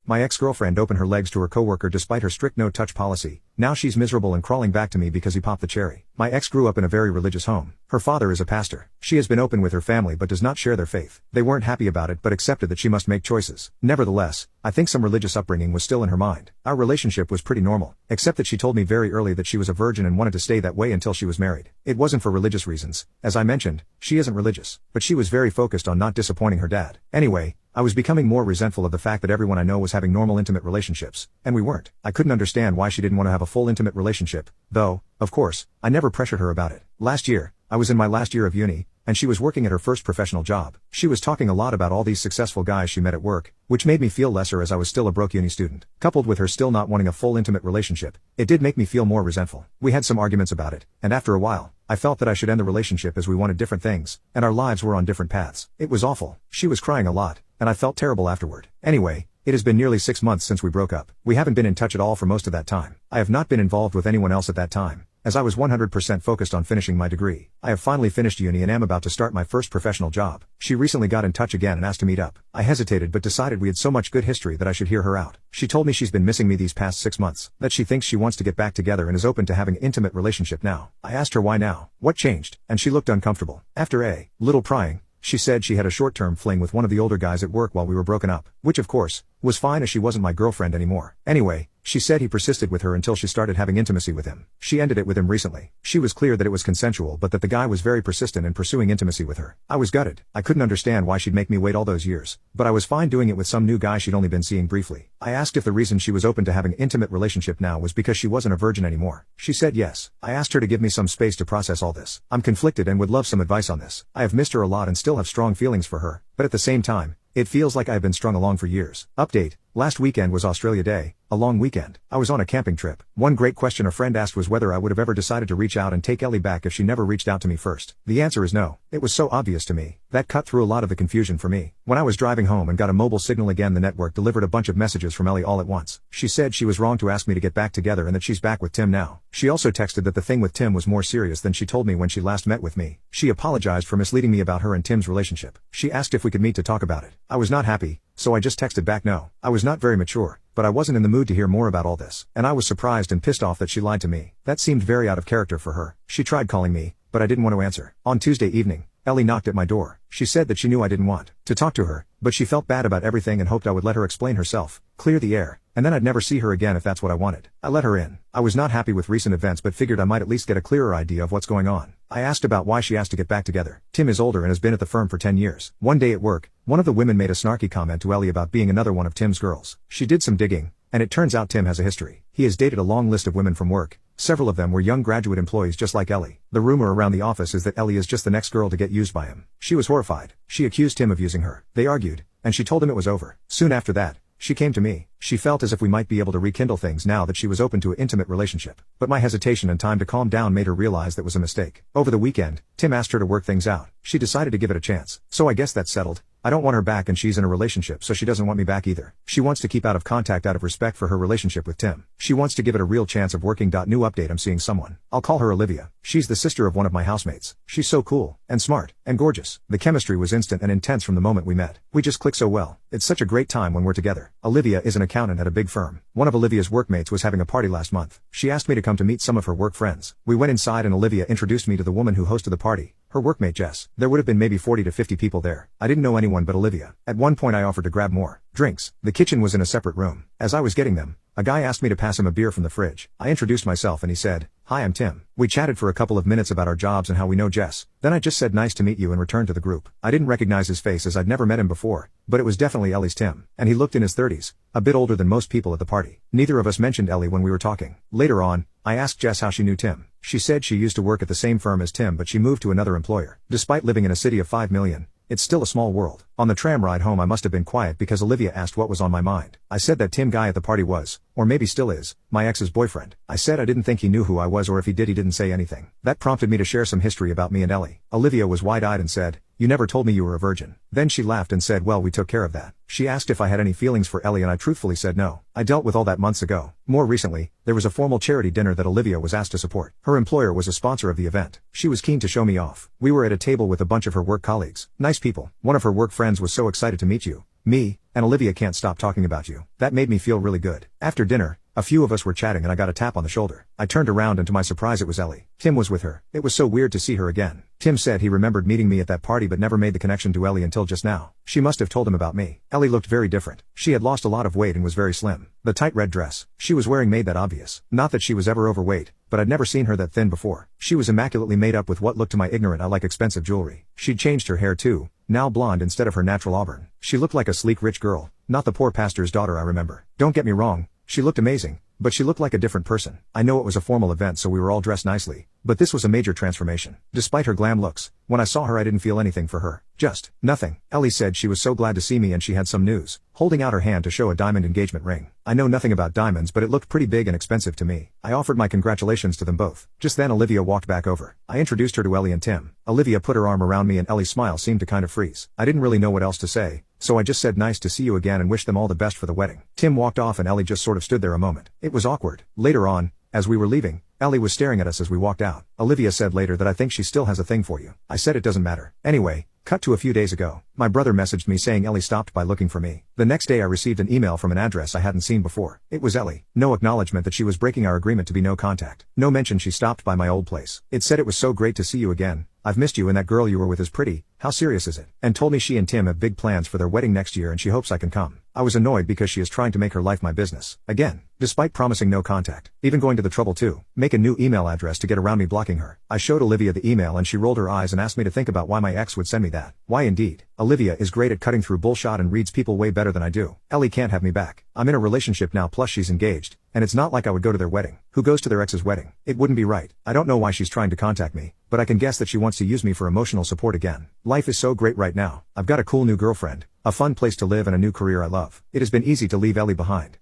My ex-girlfriend opened her legs to her coworker despite her strict no-touch policy. Now she's miserable and crawling back to me because he popped the cherry. My ex grew up in a very religious home. Her father is a pastor. She has been open with her family but does not share their faith. They weren't happy about it but accepted that she must make choices. Nevertheless, I think some religious upbringing was still in her mind. Our relationship was pretty normal, except that she told me very early that she was a virgin and wanted to stay that way until she was married. It wasn't for religious reasons. As I mentioned, she isn't religious, but she was very focused on not disappointing her dad. Anyway, I was becoming more resentful of the fact that everyone I know was having normal intimate relationships, and we weren't. I couldn't understand why she didn't want to have a full intimate relationship, though, of course, I never pressured her about it. Last year, I was in my last year of uni, and she was working at her first professional job. She was talking a lot about all these successful guys she met at work, which made me feel lesser as I was still a broke uni student. Coupled with her still not wanting a full intimate relationship, it did make me feel more resentful. We had some arguments about it, and after a while, I felt that I should end the relationship as we wanted different things, and our lives were on different paths. It was awful. She was crying a lot, and I felt terrible afterward. Anyway, it has been nearly 6 months since we broke up. We haven't been in touch at all for most of that time. I have not been involved with anyone else at that time, as I was 100% focused on finishing my degree. I have finally finished uni and am about to start my first professional job. She recently got in touch again and asked to meet up. I hesitated but decided we had so much good history that I should hear her out. She told me she's been missing me these past 6 months, that she thinks she wants to get back together and is open to having an intimate relationship now. I asked her why now, what changed, and she looked uncomfortable. After a little prying, she said she had a short-term fling with one of the older guys at work while we were broken up, which of course, was fine as she wasn't my girlfriend anymore. Anyway, she said he persisted with her until she started having intimacy with him. She ended it with him recently. She was clear that it was consensual but that the guy was very persistent in pursuing intimacy with her. I was gutted. I couldn't understand why she'd make me wait all those years, but I was fine doing it with some new guy she'd only been seeing briefly. I asked if the reason she was open to having an intimate relationship now was because she wasn't a virgin anymore. She said yes. I asked her to give me some space to process all this. I'm conflicted and would love some advice on this. I have missed her a lot and still have strong feelings for her, but at the same time, it feels like I have been strung along for years. Update. Last weekend was Australia Day, a long weekend. I was on a camping trip. One great question a friend asked was whether I would have ever decided to reach out and take Ellie back if she never reached out to me first. The answer is no. It was so obvious to me. That cut through a lot of the confusion for me. When I was driving home and got a mobile signal again, the network delivered a bunch of messages from Ellie all at once. She said she was wrong to ask me to get back together and that she's back with Tim now. She also texted that the thing with Tim was more serious than she told me when she last met with me. She apologized for misleading me about her and Tim's relationship. She asked if we could meet to talk about it. I was not happy, so I just texted back no. I was not very mature, but I wasn't in the mood to hear more about all this, and I was surprised and pissed off that she lied to me. That seemed very out of character for her. She tried calling me, but I didn't want to answer. On Tuesday evening, Ellie knocked at my door. She said that she knew I didn't want to talk to her, but she felt bad about everything and hoped I would let her explain herself, clear the air, and then I'd never see her again if that's what I wanted. I let her in. I was not happy with recent events but figured I might at least get a clearer idea of what's going on. I asked about why she asked to get back together. Tim is older and has been at the firm for 10 years. One day at work, one of the women made a snarky comment to Ellie about being another one of Tim's girls. She did some digging, and it turns out Tim has a history. He has dated a long list of women from work. Several of them were young graduate employees just like Ellie. The rumor around the office is that Ellie is just the next girl to get used by him. She was horrified. She accused Tim of using her. They argued, and she told him it was over. Soon after that, she came to me. She felt as if we might be able to rekindle things now that she was open to an intimate relationship. But my hesitation and time to calm down made her realize that was a mistake. Over the weekend, Tim asked her to work things out. She decided to give it a chance. So I guess that's settled. I don't want her back and she's in a relationship so she doesn't want me back either. She wants to keep out of contact out of respect for her relationship with Tim. She wants to give it a real chance of working. New update, I'm seeing someone. I'll call her Olivia. She's the sister of one of my housemates. She's so cool, and smart, and gorgeous. The chemistry was instant and intense from the moment we met. We just click so well. It's such a great time when we're together. Olivia is an accountant at a big firm. One of Olivia's workmates was having a party last month. She asked me to come to meet some of her work friends. We went inside and Olivia introduced me to the woman who hosted the party, her workmate Jess. There would have been maybe 40 to 50 people there. I didn't know anyone but Olivia. At one point I offered to grab more drinks. The kitchen was in a separate room. As I was getting them, a guy asked me to pass him a beer from the fridge. I introduced myself and he said, "Hi, I'm Tim." We chatted for a couple of minutes about our jobs and how we know Jess. Then I just said nice to meet you and returned to the group. I didn't recognize his face as I'd never met him before, but it was definitely Ellie's Tim, and he looked in his 30s, a bit older than most people at the party. Neither of us mentioned Ellie when we were talking. Later on, I asked Jess how she knew Tim. She said she used to work at the same firm as Tim but she moved to another employer. Despite living in a city of 5 million, it's still a small world. On the tram ride home I must have been quiet because Olivia asked what was on my mind. I said that Tim guy at the party was, or maybe still is, my ex's boyfriend. I said I didn't think he knew who I was, or if he did he didn't say anything. That prompted me to share some history about me and Ellie. Olivia was wide-eyed and said, "You never told me you were a virgin." Then she laughed and said, "Well, we took care of that." She asked if I had any feelings for Ellie and I truthfully said no. I dealt with all that months ago. More recently, there was a formal charity dinner that Olivia was asked to support. Her employer was a sponsor of the event. She was keen to show me off. We were at a table with a bunch of her work colleagues. Nice people. One of her work friends was so excited to meet you, me, and Olivia can't stop talking about you. That made me feel really good. After dinner, a few of us were chatting and I got a tap on the shoulder. I turned around and to my surprise it was Ellie. Tim was with her. It was so weird to see her again. Tim said he remembered meeting me at that party but never made the connection to Ellie until just now. She must have told him about me. Ellie looked very different. She had lost a lot of weight and was very slim. The tight red dress she was wearing made that obvious. Not that she was ever overweight, but I'd never seen her that thin before. She was immaculately made up with what looked to my ignorant eye like expensive jewelry. She'd changed her hair too, now blonde instead of her natural auburn. She looked like a sleek rich girl, not the poor pastor's daughter I remember. Don't get me wrong, she looked amazing, but she looked like a different person. I know it was a formal event so we were all dressed nicely, but this was a major transformation. Despite her glam looks, when I saw her I didn't feel anything for her. Just nothing. Ellie said she was so glad to see me and she had some news, holding out her hand to show a diamond engagement ring. I know nothing about diamonds but it looked pretty big and expensive to me. I offered my congratulations to them both. Just then Olivia walked back over. I introduced her to Ellie and Tim. Olivia put her arm around me and Ellie's smile seemed to kind of freeze. I didn't really know what else to say, so I just said nice to see you again and wished them all the best for the wedding. Tim walked off and Ellie just sort of stood there a moment. It was awkward. Later on, as we were leaving, Ellie was staring at us as we walked out. Olivia said later that I think she still has a thing for you. I said it doesn't matter. Anyway, cut to a few days ago. My brother messaged me saying Ellie stopped by looking for me. The next day I received an email from an address I hadn't seen before. It was Ellie. No acknowledgement that she was breaking our agreement to be no contact. No mention she stopped by my old place. It said it was so great to see you again. I've missed you and that girl you were with is pretty. How serious is it? And told me she and Tim have big plans for their wedding next year and she hopes I can come. I was annoyed because she is trying to make her life my business. Again, despite promising no contact. Even going to the trouble to make a new email address to get around me blocking her. I showed Olivia the email and she rolled her eyes and asked me to think about why my ex would send me that. Why indeed. Olivia is great at cutting through bullshit and reads people way better than I do. Ellie can't have me back. I'm in a relationship now plus she's engaged, and it's not like I would go to their wedding. Who goes to their ex's wedding? It wouldn't be right. I don't know why she's trying to contact me, but I can guess that she wants to use me for emotional support again. Life is so great right now. I've got a cool new girlfriend, a fun place to live and a new career I love. It has been easy to leave Ellie behind.